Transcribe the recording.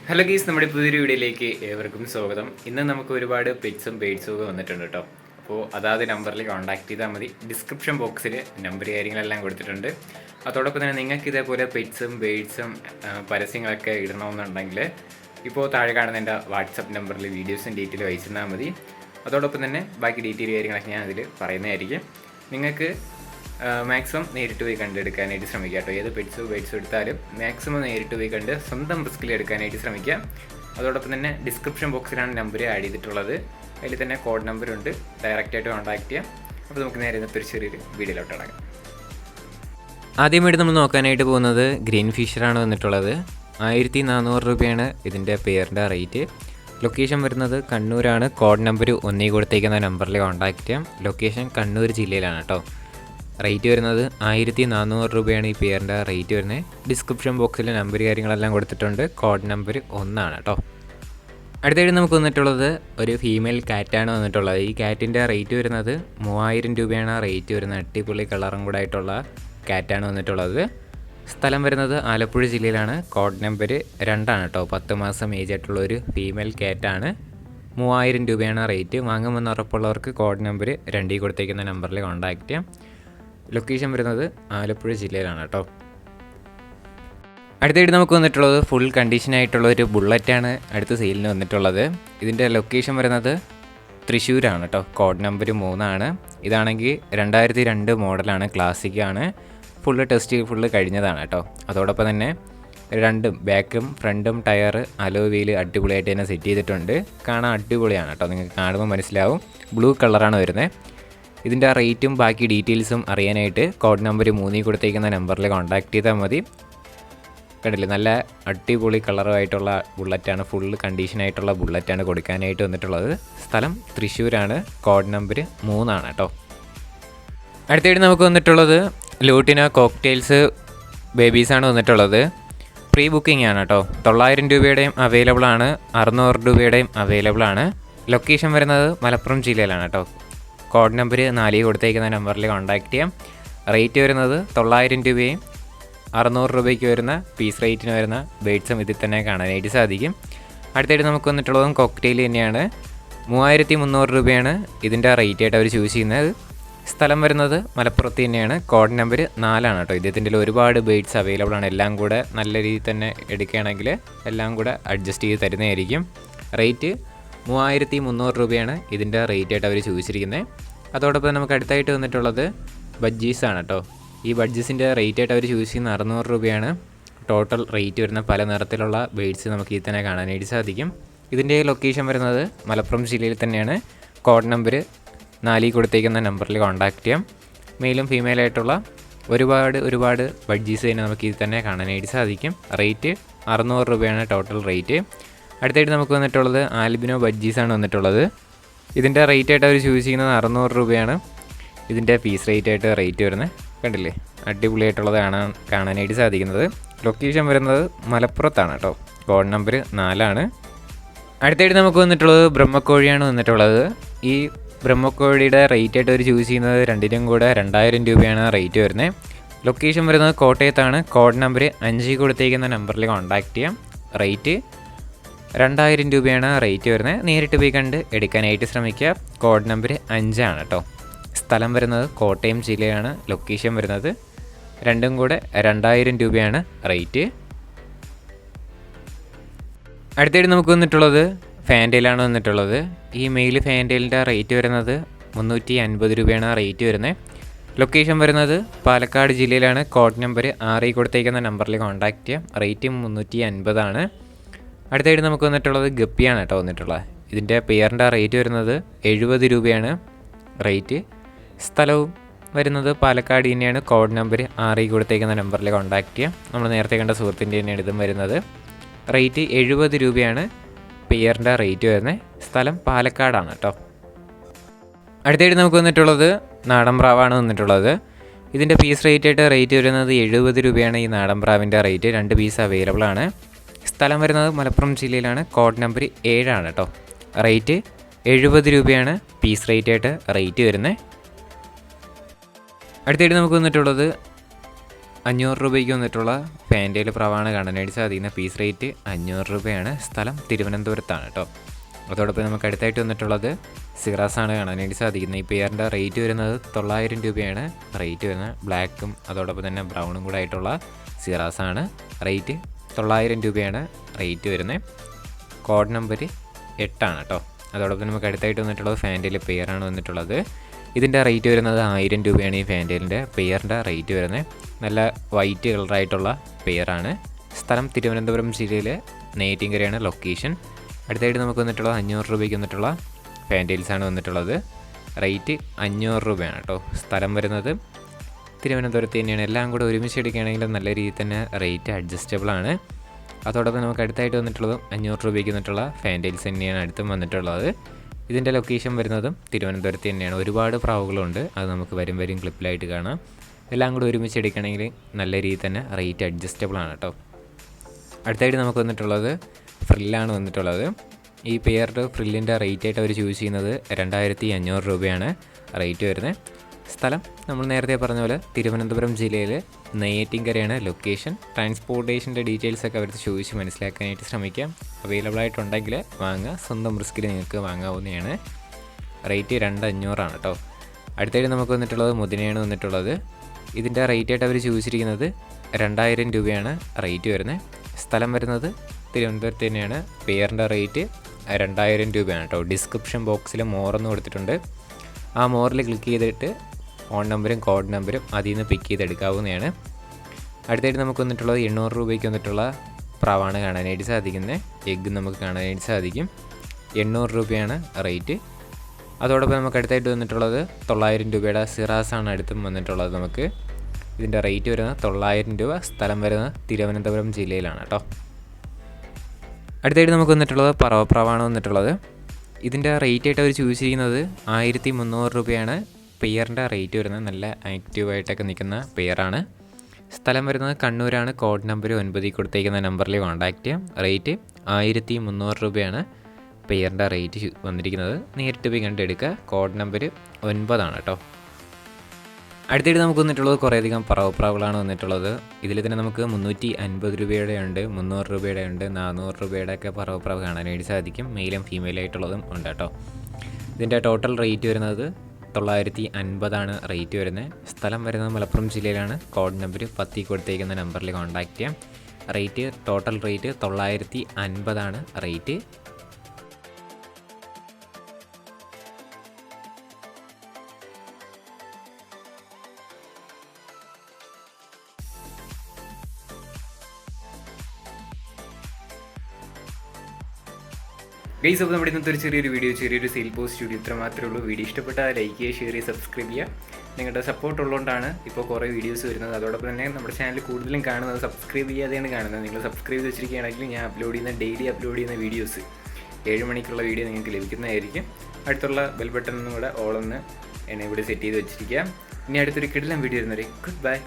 Hello ഗീസ്, നമ്മുടെ പുതിയൊരു വീഡിയോയിലേക്ക് ഏവർക്കും സ്വാഗതം. ഇന്ന് നമുക്ക് ഒരുപാട് പെറ്റ്സും ബേഡ്സും ഒക്കെ വന്നിട്ടുണ്ട് കേട്ടോ. അപ്പോൾ അതാത് നമ്പറിൽ കോൺടാക്ട് ചെയ്താൽ മതി. ഡിസ്ക്രിപ്ഷൻ ബോക്സിൽ നമ്പർ കാര്യങ്ങളെല്ലാം കൊടുത്തിട്ടുണ്ട്. അതോടൊപ്പം തന്നെ നിങ്ങൾക്ക് ഇതേപോലെ പെറ്റ്സും ബേഡ്സും പരസ്യങ്ങളൊക്കെ ഇടണമെന്നുണ്ടെങ്കിൽ ഇപ്പോൾ താഴെ കാണുന്ന എൻ്റെ വാട്സപ്പ് നമ്പറിൽ വീഡിയോസും ഡീറ്റെയിലും അയച്ചിരുന്നാൽ മതി. അതോടൊപ്പം തന്നെ ബാക്കി ഡീറ്റെയിൽ കാര്യങ്ങളൊക്കെ ഞാൻ അതിൽ പറയുന്നതായിരിക്കും. നിങ്ങൾക്ക് മാക്സിമം നേരിട്ട് പോയി കണ്ടെടുക്കാനായിട്ട് ശ്രമിക്കുക കേട്ടോ. ഏത് പെറ്റ്സോ ബേഡ്സോ എടുത്താലും മാക്സിമം നേരിട്ട് പോയി കണ്ട് സ്വന്തം റിസ്കിൽ എടുക്കാനായിട്ട് ശ്രമിക്കുക. അതോടൊപ്പം തന്നെ ഡിസ്ക്രിപ്ഷൻ ബോക്സിലാണ് നമ്പർ ആഡ് ചെയ്തിട്ടുള്ളത്. അതിൽ തന്നെ കോഡ് നമ്പറുണ്ട്, ഡയറക്റ്റായിട്ട് കോൺടാക്ട് ചെയ്യാം. അപ്പോൾ നമുക്ക് നേരെ ഇന്നത്തെ ഒരു ചെറിയൊരു വീഡിയോയിലോട്ട് ഇറങ്ങാം. ആദ്യമായിട്ട് നമ്മൾ നോക്കാനായിട്ട് പോകുന്നത് ഗ്രീൻ ഫിഷറാണ് വന്നിട്ടുള്ളത്. 1400 രൂപയാണ് ഇതിൻ്റെ പെയറിൻ്റെ റേറ്റ്. ലൊക്കേഷൻ വരുന്നത് കണ്ണൂരാണ്. കോഡ് നമ്പർ ഒന്നേ കൊടുത്തേക്കുന്ന നമ്പറിൽ കോൺടാക്ട് ചെയ്യാം. ലൊക്കേഷൻ കണ്ണൂർ ജില്ലയിലാണ് കേട്ടോ. റേറ്റ് വരുന്നത് 1400 രൂപയാണ് ഈ പെയറിൻ്റെ റേറ്റ് വരുന്നത്. ഡിസ്ക്രിപ്ഷൻ ബോക്സിൽ നമ്പർ കാര്യങ്ങളെല്ലാം കൊടുത്തിട്ടുണ്ട്. കോഡ് നമ്പർ 1 കേട്ടോ. അടുത്തായിട്ട് നമുക്ക് വന്നിട്ടുള്ളത് ഒരു ഫീമെയിൽ കാറ്റാണ് വന്നിട്ടുള്ളത്. ഈ കാറ്റിൻ്റെ റേറ്റ് വരുന്നത് 3000 രൂപയാണ് റേറ്റ് വരുന്നത്. അടിപൊളി കളറും കൂടെ ആയിട്ടുള്ള കാറ്റാണ് വന്നിട്ടുള്ളത്. സ്ഥലം വരുന്നത് ആലപ്പുഴ ജില്ലയിലാണ്. കോഡ് നമ്പർ 2 കേട്ടോ. 10 മാസം ഏജ് ആയിട്ടുള്ള ഒരു ഫീമെയിൽ കാറ്റാണ്. 3000 രൂപയാണ് റേറ്റ്. വാങ്ങുമെന്ന് ഉറപ്പുള്ളവർക്ക് കോഡ് നമ്പർ 2 കൊടുത്തേക്കുന്ന നമ്പറിൽ കോൺടാക്ട് ചെയ്യാം. ലൊക്കേഷൻ വരുന്നത് ആലപ്പുഴ ജില്ലയിലാണ് കേട്ടോ. അടുത്തായിട്ട് നമുക്ക് വന്നിട്ടുള്ളത് ഫുൾ കണ്ടീഷനായിട്ടുള്ള ഒരു ബുള്ളറ്റാണ് അടുത്ത സെയിലിന് വന്നിട്ടുള്ളത്. ഇതിൻ്റെ ലൊക്കേഷൻ വരുന്നത് തൃശ്ശൂരാണ് കേട്ടോ. Code number 3. ഇതാണെങ്കിൽ 2002 മോഡലാണ്, ക്ലാസിക്കാണ്. ഫുള്ള് ടെസ്റ്റ് ഫുള്ള് കഴിഞ്ഞതാണ് കേട്ടോ. അതോടൊപ്പം തന്നെ രണ്ടും ബാക്കും ഫ്രണ്ടും ടയർ അലോ വീല് അടിപൊളിയായിട്ട് തന്നെ സെറ്റ് ചെയ്തിട്ടുണ്ട്. കാണാൻ അടിപൊളിയാണ് കേട്ടോ. നിങ്ങൾക്ക് കാണുമ്പോൾ മനസ്സിലാവും. ബ്ലൂ കളറാണ് വരുന്നത്. ഇതിൻ്റെ റേറ്റും ബാക്കി ഡീറ്റെയിൽസും അറിയാനായിട്ട് കോഡ് നമ്പർ 3 കൊടുത്തേക്കുന്ന നമ്പറിൽ കോൺടാക്ട് ചെയ്താൽ മതി. കണ്ടില്ലേ, നല്ല അടിപൊളി കളറുമായിട്ടുള്ള ബുള്ളറ്റാണ്. ഫുള്ള് കണ്ടീഷനായിട്ടുള്ള ബുള്ളറ്റാണ് കൊടുക്കാനായിട്ട് വന്നിട്ടുള്ളത്. സ്ഥലം തൃശ്ശൂരാണ്. കോഡ് നമ്പർ 3 കേട്ടോ. അടുത്തായിട്ട് നമുക്ക് വന്നിട്ടുള്ളത് ലൂട്ടിനോ കോക്ടെയിൽസ് ബേബീസാണ് വന്നിട്ടുള്ളത്. പ്രീ ബുക്കിംഗ് ആണ് കേട്ടോ. 900 രൂപയുടെയും അവൈലബിൾ ആണ്, 600 രൂപയുടെയും അവൈലബിൾ ആണ്. ലൊക്കേഷൻ വരുന്നത് മലപ്പുറം ജില്ലയിലാണ് കേട്ടോ. കോഡ് നമ്പർ 4 കൊടുത്തേക്കുന്ന നമ്പറിൽ കോൺടാക്ട് ചെയ്യാം. റേറ്റ് വരുന്നത് 900 രൂപയും 600 രൂപയ്ക്ക് വരുന്ന പീസ് റേറ്റിന് വരുന്ന ബേഡ്സും ഇതിൽ തന്നെ കാണാനായിട്ട് സാധിക്കും. അടുത്തായിട്ട് നമുക്ക് വന്നിട്ടുള്ളതും കോക്ടെയിൽ തന്നെയാണ്. 3300 രൂപയാണ് ഇതിൻ്റെ റേറ്റ് ആയിട്ട് അവർ ചൂസ് ചെയ്യുന്നത്. സ്ഥലം വരുന്നത് മലപ്പുറത്ത് തന്നെയാണ്. കോഡ് നമ്പർ 4 കേട്ടോ. ഇദ്ദേഹത്തിൻ്റെ ഒരുപാട് ബേഡ്സ് അവൈലബിൾ ആണ്. എല്ലാം കൂടെ നല്ല രീതിയിൽ തന്നെ എടുക്കുകയാണെങ്കിൽ എല്ലാം കൂടെ അഡ്ജസ്റ്റ് ചെയ്ത് തരുന്നതായിരിക്കും. റേറ്റ് 3300 രൂപയാണ് ഇതിൻ്റെ റേറ്റ് ആയിട്ട് അവർ ചോദിച്ചിരിക്കുന്നത്. അതോടൊപ്പം നമുക്ക് അടുത്തായിട്ട് വന്നിട്ടുള്ളത് ബഡ്ജീസാണ് കേട്ടോ. ഈ ബഡ്ജീസിൻ്റെ റേറ്റ് ആയിട്ട് അവർ ചൂസ് ചെയ്യുന്ന 600 രൂപയാണ്. ടോട്ടൽ റേറ്റ് വരുന്ന പല നിറത്തിലുള്ള ബേഡ്സ് നമുക്ക് ഇതിൽ തന്നെ കാണാനായിട്ട് സാധിക്കും. ഇതിൻ്റെ ലൊക്കേഷൻ വരുന്നത് മലപ്പുറം ജില്ലയിൽ തന്നെയാണ്. കോഡ് നമ്പർ 4 കൊടുത്തേക്കുന്ന നമ്പറിൽ കോൺടാക്ട് ചെയ്യാം. മെയിലും ഫീമെയിലായിട്ടുള്ള ഒരുപാട് ബഡ്ജീസ് തന്നെ നമുക്ക് ഇതിൽ തന്നെ കാണാനായിട്ട് സാധിക്കും. റേറ്റ് 600 രൂപയാണ് ടോട്ടൽ റേറ്റ്. അടുത്തായിട്ട് നമുക്ക് വന്നിട്ടുള്ളത് ആൽബിനോ ബഡ്ജീസാണ് വന്നിട്ടുള്ളത്. ഇതിൻ്റെ റേറ്റ് ആയിട്ട് അവർ ചൂസ് ചെയ്യുന്നത് 600 രൂപയാണ്. ഇതിൻ്റെ പീസ് റേറ്റ് ആയിട്ട് റേറ്റ് വരുന്നത് കണ്ടില്ലേ, അടിപൊളിയായിട്ടുള്ളത് കാണാനായിട്ട് സാധിക്കുന്നത്. ലൊക്കേഷൻ വരുന്നത് മലപ്പുറത്താണ് കേട്ടോ. Code number 4. അടുത്തായിട്ട് നമുക്ക് വന്നിട്ടുള്ളത് ബ്രഹ്മക്കോഴിയാണ് വന്നിട്ടുള്ളത്. ഈ ബ്രഹ്മക്കോഴിയുടെ റേറ്റ് ആയിട്ട് അവർ ചൂസ് ചെയ്യുന്നത് രണ്ടിനും കൂടെ 2000 രൂപയാണ് റേറ്റ് വരുന്നത്. ലൊക്കേഷൻ വരുന്നത് കോട്ടയത്താണ്. കോഡ് നമ്പർ 5 കൊടുത്തേക്കുന്ന നമ്പറിൽ കോൺടാക്ട് ചെയ്യാം. റേറ്റ് 2000 രൂപയാണ് റേറ്റ് വരുന്നത്. നേരിട്ട് പോയി കണ്ട് എടുക്കാനായിട്ട് ശ്രമിക്കുക. കോഡ് നമ്പർ 5 കേട്ടോ. സ്ഥലം വരുന്നത് കോട്ടയം ജില്ലയാണ്. ലൊക്കേഷൻ വരുന്നത് രണ്ടും കൂടെ 2000 രൂപയാണ് റേറ്റ്. അടുത്തായിട്ട് നമുക്ക് വന്നിട്ടുള്ളത് ഫാൻറ്റയിലാണ് വന്നിട്ടുള്ളത്. ഈ മെയിൽ ഫാൻറ്റയിലിൻ്റെ റേറ്റ് വരുന്നത് 350 രൂപയാണ് റേറ്റ് വരുന്നത്. ലൊക്കേഷൻ വരുന്നത് പാലക്കാട് ജില്ലയിലാണ്. കോഡ് നമ്പർ 6 കൊടുത്തേക്കുന്ന നമ്പറിൽ കോൺടാക്ട് ചെയ്യാം. റേറ്റ് 350. അടുത്തായിട്ട് നമുക്ക് വന്നിട്ടുള്ളത് ഗപ്പിയാണ് കേട്ടോ വന്നിട്ടുള്ളത്. ഇതിൻ്റെ പെയറിൻ്റെ റേറ്റ് വരുന്നത് 70 രൂപയാണ് റേറ്റ്. സ്ഥലവും വരുന്നത് പാലക്കാട് തന്നെയാണ്. കോഡ് നമ്പർ 6 കൊടുത്തേക്കുന്ന നമ്പറിൽ കോൺടാക്ട് ചെയ്യാം. നമ്മൾ നേരത്തെ കണ്ട സുഹൃത്തിൻ്റെ തന്നെയാണ് ഇതും വരുന്നത്. റേറ്റ് 70 രൂപയാണ് പെയറിൻ്റെ റേറ്റ് വരുന്നത്. സ്ഥലം പാലക്കാടാണ് കേട്ടോ. അടുത്തായിട്ട് നമുക്ക് വന്നിട്ടുള്ളത് നാടൻ പ്രാവാണ് വന്നിട്ടുള്ളത്. ഇതിൻ്റെ പീസ് റേറ്റ് ആയിട്ട് റേറ്റ് വരുന്നത് 70 രൂപയാണ് ഈ നാടൻ പ്രാവിൻ്റെ റേറ്റ്. 2 പീസ് അവൈലബിൾ ആണ്. സ്ഥലം വരുന്നത് മലപ്പുറം ജില്ലയിലാണ്. കോഡ് നമ്പർ 7 കേട്ടോ. റേറ്റ് 70 രൂപയാണ് പീസ് റേറ്റ് ആയിട്ട് റേറ്റ് വരുന്നത്. അടുത്തായിട്ട് നമുക്ക് വന്നിട്ടുള്ളത് 500 രൂപയ്ക്ക് വന്നിട്ടുള്ള ഫാൻറ്റയിൽ പ്രാവാണ് കാണാനായിട്ട് സാധിക്കുന്ന. പീസ് റേറ്റ് 500 രൂപയാണ്. സ്ഥലം തിരുവനന്തപുരത്താണ് കേട്ടോ. അതോടൊപ്പം നമുക്ക് അടുത്തായിട്ട് വന്നിട്ടുള്ളത് സിറാസാണ് കാണാനായിട്ട് സാധിക്കുന്നത്. ഈ പെയറിൻ്റെ റേറ്റ് വരുന്നത് 900 രൂപയാണ് റേറ്റ് വരുന്നത്. ബ്ലാക്കും അതോടൊപ്പം തന്നെ ബ്രൗണും കൂടെ ആയിട്ടുള്ള സിറാസാണ്. റേറ്റ് 900 രൂപയാണ് റേറ്റ് വരുന്നത്. കോഡ് നമ്പർ 8 ആണ് കേട്ടോ. അതോടൊപ്പം നമുക്ക് അടുത്തായിട്ട് വന്നിട്ടുള്ളത് ഫാൻറ്റയിൽ പെയറാണ് വന്നിട്ടുള്ളത്. ഇതിൻ്റെ റേറ്റ് വരുന്നത് 1000 രൂപയാണ് ഈ ഫാൻറ്റയിലിൻ്റെ പെയറിൻ്റെ റേറ്റ് വരുന്നത്. നല്ല വൈറ്റ് കളറായിട്ടുള്ള പെയറാണ്. സ്ഥലം തിരുവനന്തപുരം ജില്ലയിലെ നെയ്യാറ്റിൻകരയാണ് ലൊക്കേഷൻ. അടുത്തായിട്ട് നമുക്ക് വന്നിട്ടുള്ളത് 500 രൂപയ്ക്ക് വന്നിട്ടുള്ള ഫാൻറ്റയിൽസാണ് വന്നിട്ടുള്ളത്. റേറ്റ് 500 രൂപയാണ് കേട്ടോ. സ്ഥലം വരുന്നത് തിരുവനന്തപുരത്ത് തന്നെയാണ്. എല്ലാം കൂടെ ഒരുമിച്ച് എടുക്കുകയാണെങ്കിൽ നല്ല രീതിയിൽ തന്നെ റേറ്റ് അഡ്ജസ്റ്റബിൾ ആണ്. അതോടൊപ്പം നമുക്ക് അടുത്തായിട്ട് വന്നിട്ടുള്ളത് 500 രൂപയ്ക്ക് വന്നിട്ടുള്ള ഫാൻറ്റയിൽസ് തന്നെയാണ് അടുത്തും വന്നിട്ടുള്ളത്. ഇതിൻ്റെ ലൊക്കേഷൻ വരുന്നതും തിരുവനന്തപുരത്ത് തന്നെയാണ്. ഒരുപാട് പ്രാവുകളുണ്ട്, അത് നമുക്ക് വരും ക്ലിപ്പിലായിട്ട് കാണാം. എല്ലാം കൂടെ ഒരുമിച്ച് എടുക്കുകയാണെങ്കിൽ നല്ല രീതിയിൽ തന്നെ റേറ്റ് അഡ്ജസ്റ്റബിൾ ആണ് കേട്ടോ. അടുത്തായിട്ട് നമുക്ക് വന്നിട്ടുള്ളത് ഫ്രില്ലാണ് വന്നിട്ടുള്ളത്. ഈ പെയറുടെ ഫ്രില്ലിൻ്റെ റേറ്റ് ആയിട്ട് അവർ ചൂസ് ചെയ്യുന്നത് 2500 രൂപയാണ് റേറ്റ് വരുന്നത്. സ്ഥലം നമ്മൾ നേരത്തെ പറഞ്ഞ പോലെ തിരുവനന്തപുരം ജില്ലയിൽ നെയ്യാറ്റിൻകരയാണ് ലൊക്കേഷൻ. ട്രാൻസ്പോർട്ടേഷൻ്റെ ഡീറ്റെയിൽസൊക്കെ അവർ ചോദിച്ച് മനസ്സിലാക്കാനായിട്ട് ശ്രമിക്കാം. അവൈലബിൾ ആയിട്ടുണ്ടെങ്കിൽ വാങ്ങുക. സ്വന്തം റിസ്കിൽ നിങ്ങൾക്ക് വാങ്ങാവുന്നതാണ്. റേറ്റ് 2500 ആണ് കേട്ടോ. അടുത്തായിട്ട് നമുക്ക് വന്നിട്ടുള്ളത് മുതിനയാണ് വന്നിട്ടുള്ളത്. ഇതിൻ്റെ റേറ്റ് ആയിട്ട് അവർ ചോദിച്ചിരിക്കുന്നത് 2000 രൂപയാണ് റേറ്റ് വരുന്നത്. സ്ഥലം വരുന്നത് തിരുവനന്തപുരത്ത് തന്നെയാണ്. പെയറിൻ്റെ റേറ്റ് 2000 രൂപയാണ് കേട്ടോ. ഡിസ്ക്രിപ്ഷൻ ബോക്സിൽ മോറെന്ന് കൊടുത്തിട്ടുണ്ട്. ആ മോറിൽ ക്ലിക്ക് ചെയ്തിട്ട് ഫോൺ നമ്പറും കോഡ് നമ്പറും അതിൽ നിന്ന് പിക്ക് ചെയ്തെടുക്കാവുന്നതാണ്. അടുത്തായിട്ട് നമുക്ക് വന്നിട്ടുള്ളത് 800 രൂപയ്ക്ക് വന്നിട്ടുള്ള പ്രാവാണ് കാണാനായിട്ട് സാധിക്കുന്നത്. എഗ്ഗ് നമുക്ക് കാണാനായിട്ട് സാധിക്കും. 800 രൂപയാണ് റേറ്റ്. അതോടൊപ്പം നമുക്ക് അടുത്തായിട്ട് വന്നിട്ടുള്ളത് 900 രൂപയുടെ സിറാസാണ് അടുത്തും വന്നിട്ടുള്ളത്. നമുക്ക് ഇതിൻ്റെ റേറ്റ് വരുന്നത് 900 രൂപ. സ്ഥലം വരുന്നത് തിരുവനന്തപുരം ജില്ലയിലാണ് കേട്ടോ. അടുത്തായിട്ട് നമുക്ക് വന്നിട്ടുള്ളത് പറവപ്രാവാണ് വന്നിട്ടുള്ളത്. ഇതിൻ്റെ റേറ്റ് ആയിട്ട് അവർ ചൂസ് ചെയ്യുന്നത് 1300 രൂപയാണ് പെയറിൻ്റെ റേറ്റ് വരുന്നത്. നല്ല ആക്റ്റീവായിട്ടൊക്കെ നിൽക്കുന്ന പെയറാണ്. സ്ഥലം വരുന്നത് കണ്ണൂരാണ്. കോഡ് നമ്പർ 9 കൊടുത്തേക്കുന്ന നമ്പറിൽ കോൺടാക്റ്റ് ചെയ്യാം. റേറ്റ് 1300 രൂപയാണ് പെയറിൻ്റെ റേറ്റ് വന്നിരിക്കുന്നത്. നേരിട്ട് പോയി കണ്ടെടുക്കുക. കോഡ് നമ്പർ 9 ആണ് കേട്ടോ. അടുത്തായിട്ട് നമുക്ക് വന്നിട്ടുള്ളത് കുറേയധികം പറവപ്രാവുകളാണ് വന്നിട്ടുള്ളത്. ഇതിൽ തന്നെ നമുക്ക് 350 രൂപയുടെ ഉണ്ട്, 300 രൂപയുടെ ഉണ്ട്, 400 രൂപയുടെ ഒക്കെ പറവപ്രാവ് കാണാനായിട്ട് സാധിക്കും. മെയിലും ഫീമെയിലായിട്ടുള്ളതും ഉണ്ട് കേട്ടോ. ഇതിൻ്റെ ടോട്ടൽ റേറ്റ് വരുന്നത് 950 ആണ് റേറ്റ് വരുന്നത്. സ്ഥലം വരുന്നത് മലപ്പുറം ജില്ലയിലാണ്. കോഡ് നമ്പർ 10 കൊടുത്തേക്കുന്ന നമ്പറിൽ കോൺടാക്റ്റ് ചെയ്യാം. റേറ്റ് ടോട്ടൽ റേറ്റ് 950 ആണ് റേറ്റ്. ഗൈസ്, അപ്പോൾ നമ്മുടെ ഇന്നത്തെ ഒരു ചെറിയൊരു വീഡിയോ, ചെറിയൊരു സെയിൽ പോസ്റ്റ് വീഡിയോ ഇത്ര മാത്രമേ ഉള്ളൂ. വീഡിയോ ഇഷ്ടപ്പെട്ടാൽ ലൈക്ക് ചെയ്യുക, ഷെയർ ചെയ്യുക, സബ്സ്ക്രൈബ് ചെയ്യുക. നിങ്ങളുടെ സപ്പോർട്ട് ഉള്ളതുകൊണ്ടാണ് ഇപ്പോൾ കുറേ വീഡിയോസ് വരുന്നത്. അതോടൊപ്പം തന്നെ നമ്മുടെ ചാനൽ കൂടുതലും കാണുന്നത് സബ്സ്ക്രൈബ് ചെയ്യാതെയാണ് കാണുന്നത്. നിങ്ങൾ സബ്സ്ക്രൈബ് ചെയ്ത് വെച്ചിരിക്കുകയാണെങ്കിൽ ഞാൻ ഡെയിലി അപ്ലോഡ് ചെയ്യുന്ന വീഡിയോസ് 7 മണിക്കുള്ള വീഡിയോ നിങ്ങൾക്ക് ലഭിക്കുന്നതായിരിക്കും. അടുത്തുള്ള ബെൽ ബട്ടൺ കൂടെ ഓളൊന്ന് എന്നെ ഇവിടെ സെറ്റ് ചെയ്ത് വെച്ചിരിക്കുക. ഇനി അടുത്തൊരു കിടിലൻ വീഡിയോ വരുന്നവരെ ഗുഡ് ബൈ.